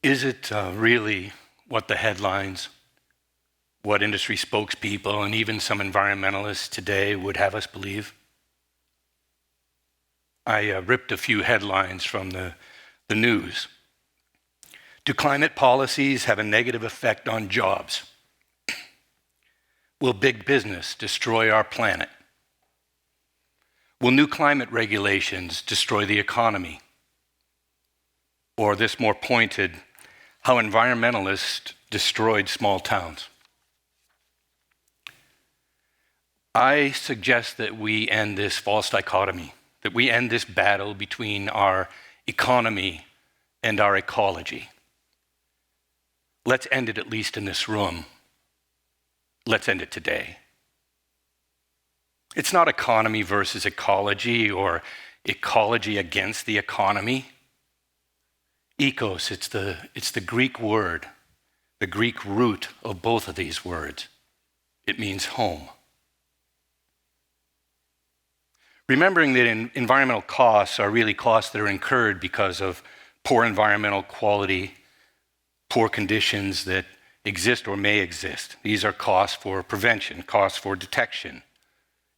Is it really what the headlines, what industry spokespeople, and even some environmentalists today would have us believe? I ripped a few headlines from the news. Do climate policies have a negative effect on jobs? Will big business destroy our planet? Will new climate regulations destroy the economy? Or this more pointed, how environmentalists destroyed small towns? I suggest that we end this false dichotomy, that we end this battle between our economy and our ecology. Let's end it at least in this room. Let's end it today. It's not economy versus ecology or ecology against the economy. Ecos, it's the Greek word, the Greek root of both of these words. It means home. Remembering that environmental costs are really costs that are incurred because of poor environmental quality, poor conditions that exist or may exist. These are costs for prevention, costs for detection,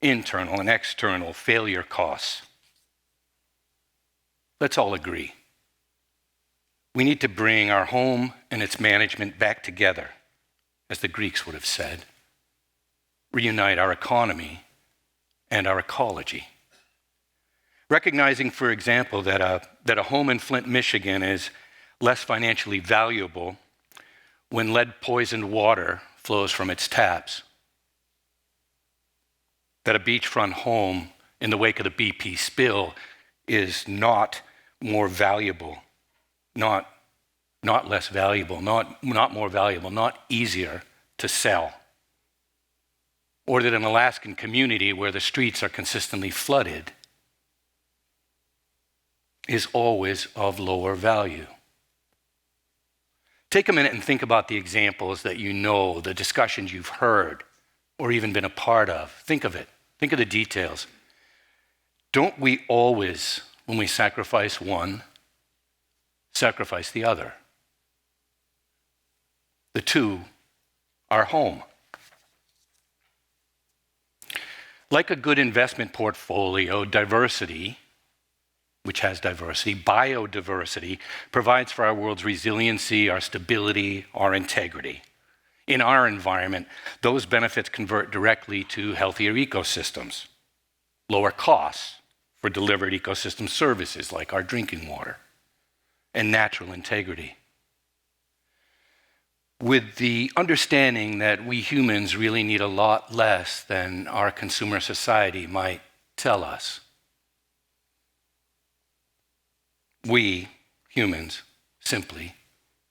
internal and external failure costs. Let's all agree. We need to bring our home and its management back together, as the Greeks would have said. Reunite our economy and our ecology. Recognizing, for example, that a home in Flint, Michigan is less financially valuable when lead-poisoned water flows from its taps. That a beachfront home in the wake of the BP spill is not more valuable, not less valuable, not more valuable, not easier to sell. Or that an Alaskan community where the streets are consistently flooded is always of lower value. Take a minute and think about the examples that you know, the discussions you've heard, or even been a part of. Think of it. Think of the details. Don't we always, when we sacrifice one, sacrifice the other? The two are home. Like a good investment portfolio, diversity, which has diversity, biodiversity, provides for our world's resiliency, our stability, our integrity. In our environment, those benefits convert directly to healthier ecosystems, lower costs for delivered ecosystem services like our drinking water, and natural integrity. With the understanding that we humans really need a lot less than our consumer society might tell us. We, humans, simply,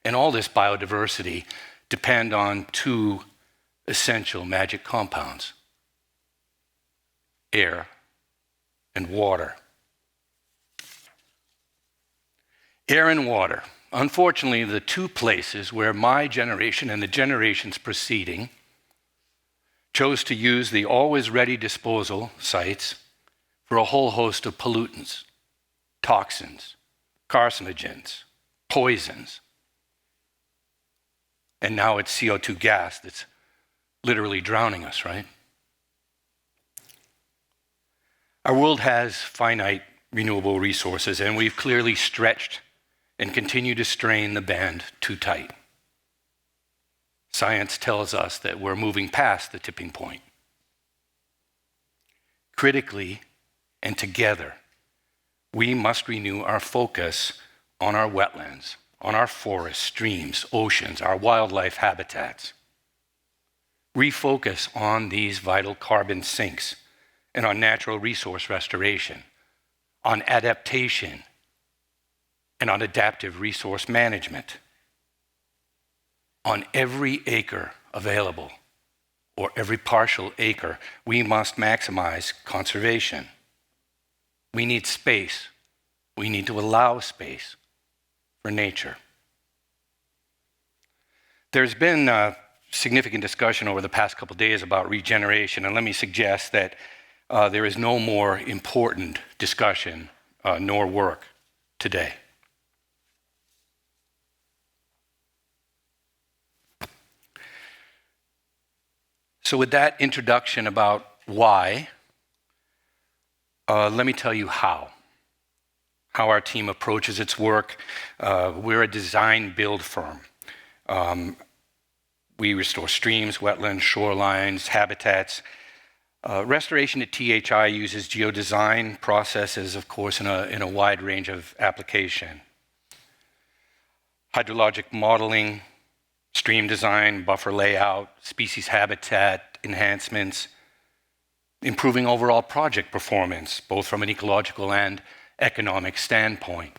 and all this biodiversity depend on two essential magic compounds: air and water. Air and water. Unfortunately, the two places where my generation and the generations preceding chose to use the always ready disposal sites for a whole host of pollutants, toxins, carcinogens, poisons. And now it's CO2 gas that's literally drowning us, right? Our world has finite renewable resources, and we've clearly stretched and continue to strain the band too tight. Science tells us that we're moving past the tipping point. Critically and together, we must renew our focus on our wetlands, on our forests, streams, oceans, our wildlife habitats. Refocus on these vital carbon sinks and on natural resource restoration, on adaptation, and on adaptive resource management. On every acre available, or every partial acre, we must maximize conservation. We need space. We need to allow space for nature. There's been significant discussion over the past couple of days about regeneration, and let me suggest that there is no more important discussion nor work today. So with that introduction about why, let me tell you how our team approaches its work. We're a design-build firm. We restore streams, wetlands, shorelines, habitats. Restoration at THI uses geodesign processes, of course, in a wide range of application. Hydrologic modeling, stream design, buffer layout, species habitat enhancements, improving overall project performance, both from an ecological and economic standpoint.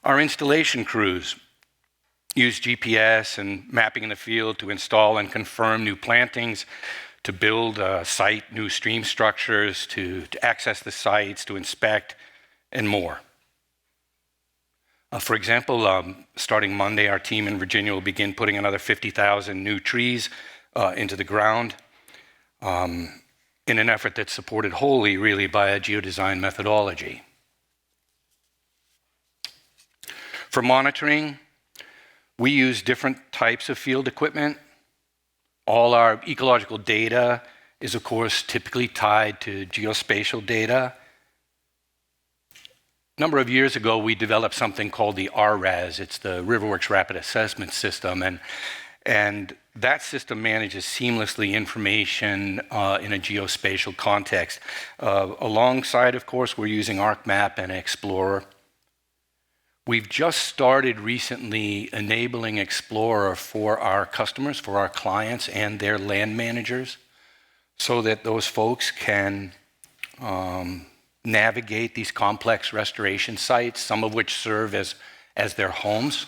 Our installation crews use GPS and mapping in the field to install and confirm new plantings, to build, site new stream structures, to access the sites, to inspect, and more. For example, starting Monday, our team in Virginia will begin putting another 50,000 new trees into the ground in an effort that's supported wholly, really, by a geodesign methodology. For monitoring, we use different types of field equipment. All our ecological data is, of course, typically tied to geospatial data. A number of years ago, we developed something called the RRAS. It's the RiverWorks Rapid Assessment System, and that system manages seamlessly information in a geospatial context. Alongside, of course, we're using ArcMap and Explorer. We've just started recently enabling Explorer for our customers, for our clients and their land managers, so that those folks can navigate these complex restoration sites, some of which serve as their homes,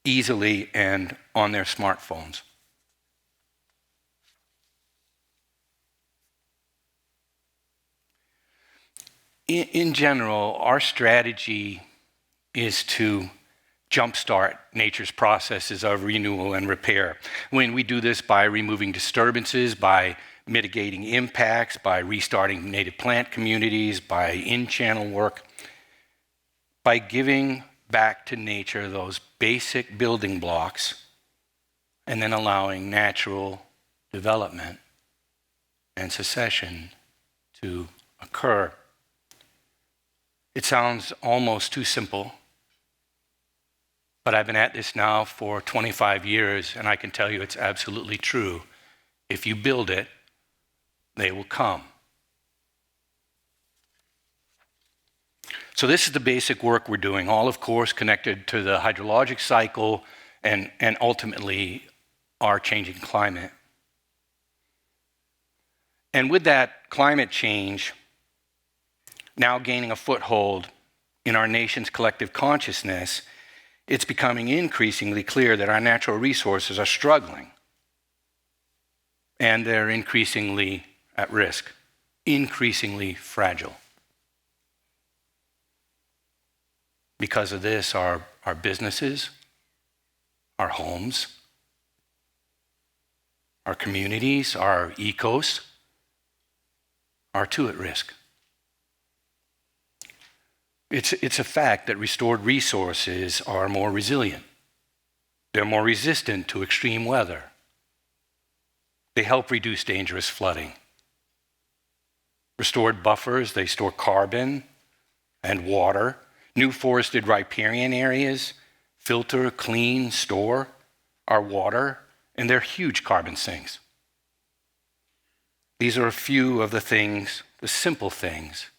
easily and on their smartphones. In general, our strategy is to jumpstart nature's processes of renewal and repair. When we do this by removing disturbances, by mitigating impacts, by restarting native plant communities, by in-channel work, by giving back to nature those basic building blocks, and then allowing natural development and succession to occur. It sounds almost too simple, but I've been at this now for 25 years, and I can tell you it's absolutely true. If you build it, they will come. So this is the basic work we're doing, all of course connected to the hydrologic cycle and ultimately our changing climate. And with that climate change now gaining a foothold in our nation's collective consciousness, it's becoming increasingly clear that our natural resources are struggling, and they're increasingly at risk, increasingly fragile. Because of this, our businesses, our homes, our communities, our ecos are too at risk. It's a fact that restored resources are more resilient. They're more resistant to extreme weather. They help reduce dangerous flooding. Restored buffers, they store carbon and water. New forested riparian areas filter, clean, store our water, and they're huge carbon sinks. These are a few of the things, the simple things,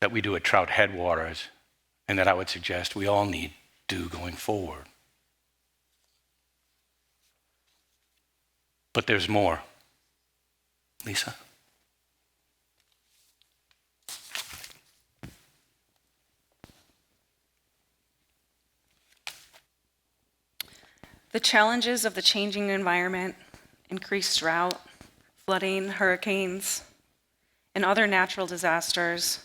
that we do at Trout Headwaters, and that I would suggest we all need to do going forward. But there's more. Lisa? The challenges of the changing environment, increased drought, flooding, hurricanes, and other natural disasters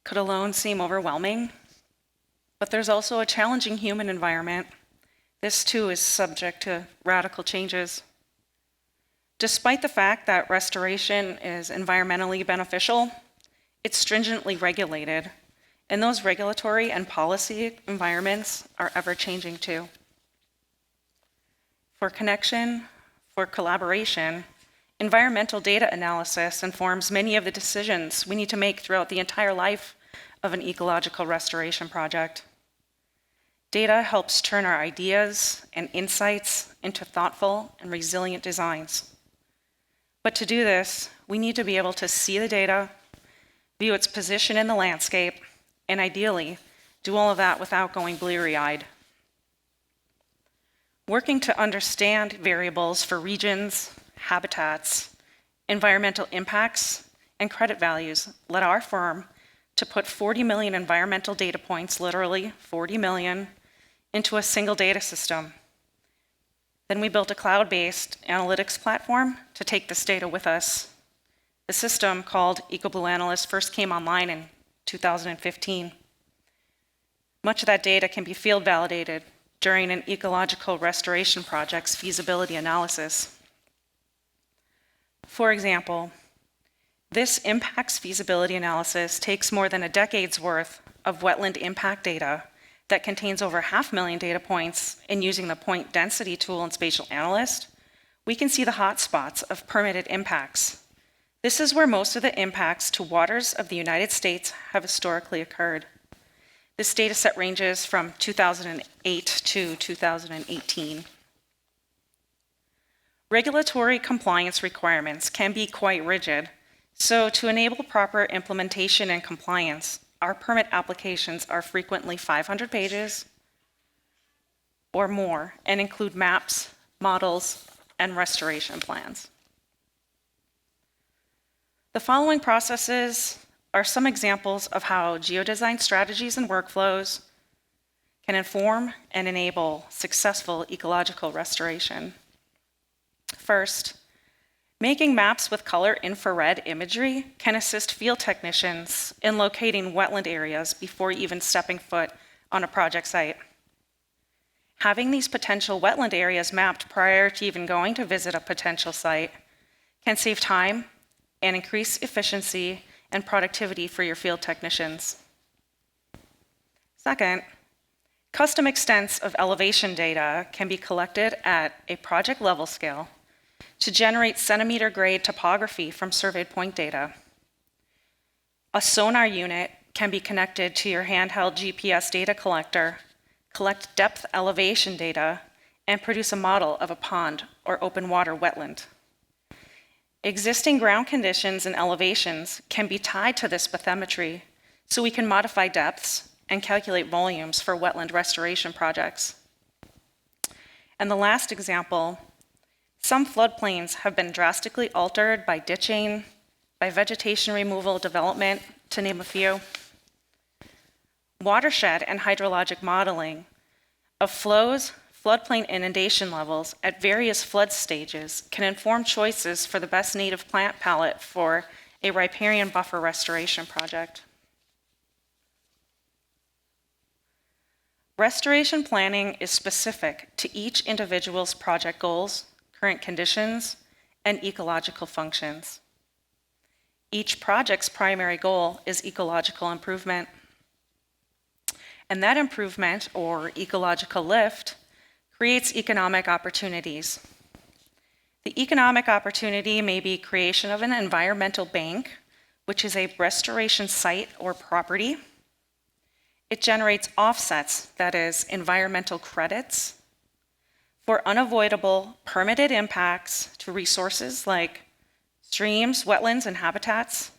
could alone seem overwhelming, but there's also a challenging human environment. This too is subject to radical changes. Despite the fact that restoration is environmentally beneficial, it's stringently regulated, and those regulatory and policy environments are ever changing too. For connection, for collaboration, environmental data analysis informs many of the decisions we need to make throughout the entire life of an ecological restoration project. Data helps turn our ideas and insights into thoughtful and resilient designs. But to do this, we need to be able to see the data, view its position in the landscape, and ideally, do all of that without going bleary-eyed. Working to understand variables for regions, habitats, environmental impacts, and credit values led our firm to put 40 million environmental data points, literally 40 million, into a single data system. Then we built a cloud-based analytics platform to take this data with us. The system, called EcoBlue Analyst, first came online in 2015. Much of that data can be field validated during an ecological restoration project's feasibility analysis. For example, this impacts feasibility analysis takes more than a decade's worth of wetland impact data that contains over 500,000 data points, and using the point density tool in Spatial Analyst, we can see the hotspots of permitted impacts. This is where most of the impacts to waters of the United States have historically occurred. This data set ranges from 2008 to 2018. Regulatory compliance requirements can be quite rigid, so to enable proper implementation and compliance, our permit applications are frequently 500 pages or more and include maps, models, and restoration plans. The following processes are some examples of how geodesign strategies and workflows can inform and enable successful ecological restoration. First, making maps with color infrared imagery can assist field technicians in locating wetland areas before even stepping foot on a project site. Having these potential wetland areas mapped prior to even going to visit a potential site can save time and increase efficiency and productivity for your field technicians. Second, custom extents of elevation data can be collected at a project level scale to generate centimeter grade topography from surveyed point data. A sonar unit can be connected to your handheld GPS data collector, collect depth elevation data, and produce a model of a pond or open water wetland. Existing ground conditions and elevations can be tied to this bathymetry, so we can modify depths and calculate volumes for wetland restoration projects. And the last example, some floodplains have been drastically altered by ditching, by vegetation removal, development, to name a few. Watershed and hydrologic modeling of flows, floodplain inundation levels at various flood stages can inform choices for the best native plant palette for a riparian buffer restoration project. Restoration planning is specific to each individual's project goals, current conditions, and ecological functions. Each project's primary goal is ecological improvement. And that improvement, or ecological lift, creates economic opportunities. The economic opportunity may be creation of an environmental bank, which is a restoration site or property. It generates offsets, that is, environmental credits, for unavoidable permitted impacts to resources like streams, wetlands, and habitats,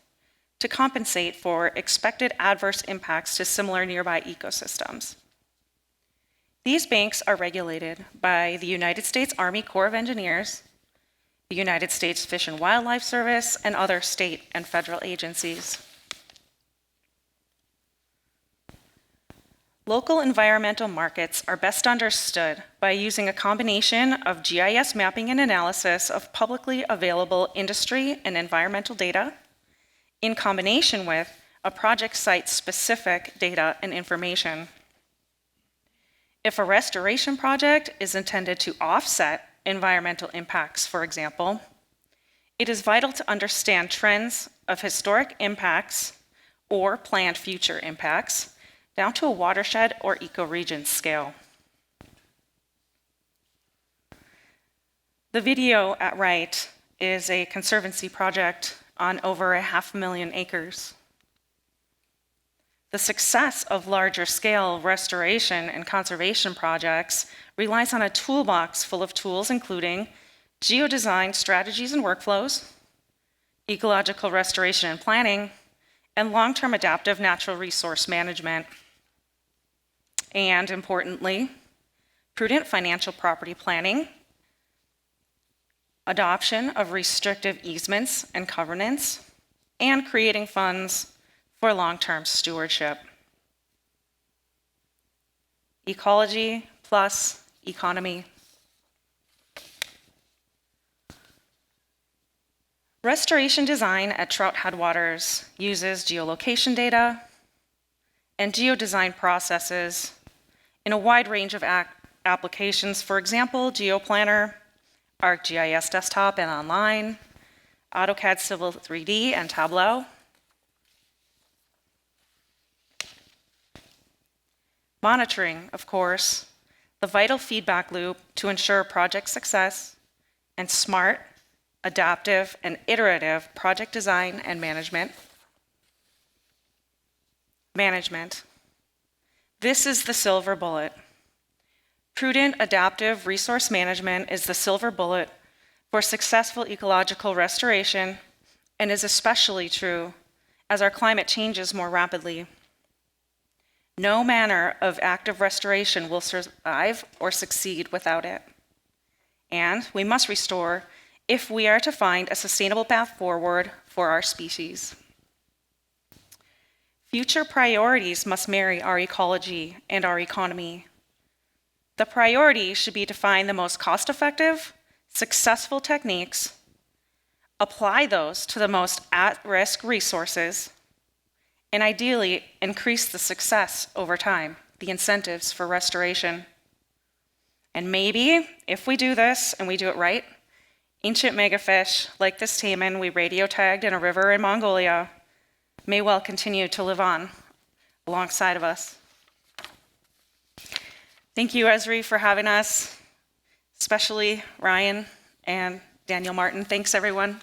to compensate for expected adverse impacts to similar nearby ecosystems. These banks are regulated by the United States Army Corps of Engineers, the United States Fish and Wildlife Service, and other state and federal agencies. Local environmental markets are best understood by using a combination of GIS mapping and analysis of publicly available industry and environmental data, in combination with a project site-specific data and information. If a restoration project is intended to offset environmental impacts, for example, it is vital to understand trends of historic impacts or planned future impacts down to a watershed or ecoregion scale. The video at right is a conservancy project on over 500,000 acres. The success of larger scale restoration and conservation projects relies on a toolbox full of tools including geodesign strategies and workflows, ecological restoration and planning, and long-term adaptive natural resource management. And importantly, prudent financial property planning, adoption of restrictive easements and covenants, and creating funds for long-term stewardship. Ecology plus economy. Restoration design at Trout Headwaters uses geolocation data and geodesign processes in a wide range of applications, for example, GeoPlanner, ArcGIS Desktop and Online, AutoCAD Civil 3D, and Tableau. Monitoring, of course, the vital feedback loop to ensure project success, and smart, adaptive, and iterative project design and management. This is the silver bullet. Prudent adaptive resource management is the silver bullet for successful ecological restoration and is especially true as our climate changes more rapidly. No manner of active restoration will survive or succeed without it. And we must restore if we are to find a sustainable path forward for our species. Future priorities must marry our ecology and our economy. The priority should be to find the most cost-effective, successful techniques, apply those to the most at-risk resources, and ideally increase the success over time, the incentives for restoration. And maybe, if we do this and we do it right, ancient megafish like this taimen we radio tagged in a river in Mongolia may well continue to live on alongside of us. Thank you, Esri, for having us, especially Ryan and Daniel Martin. Thanks, everyone.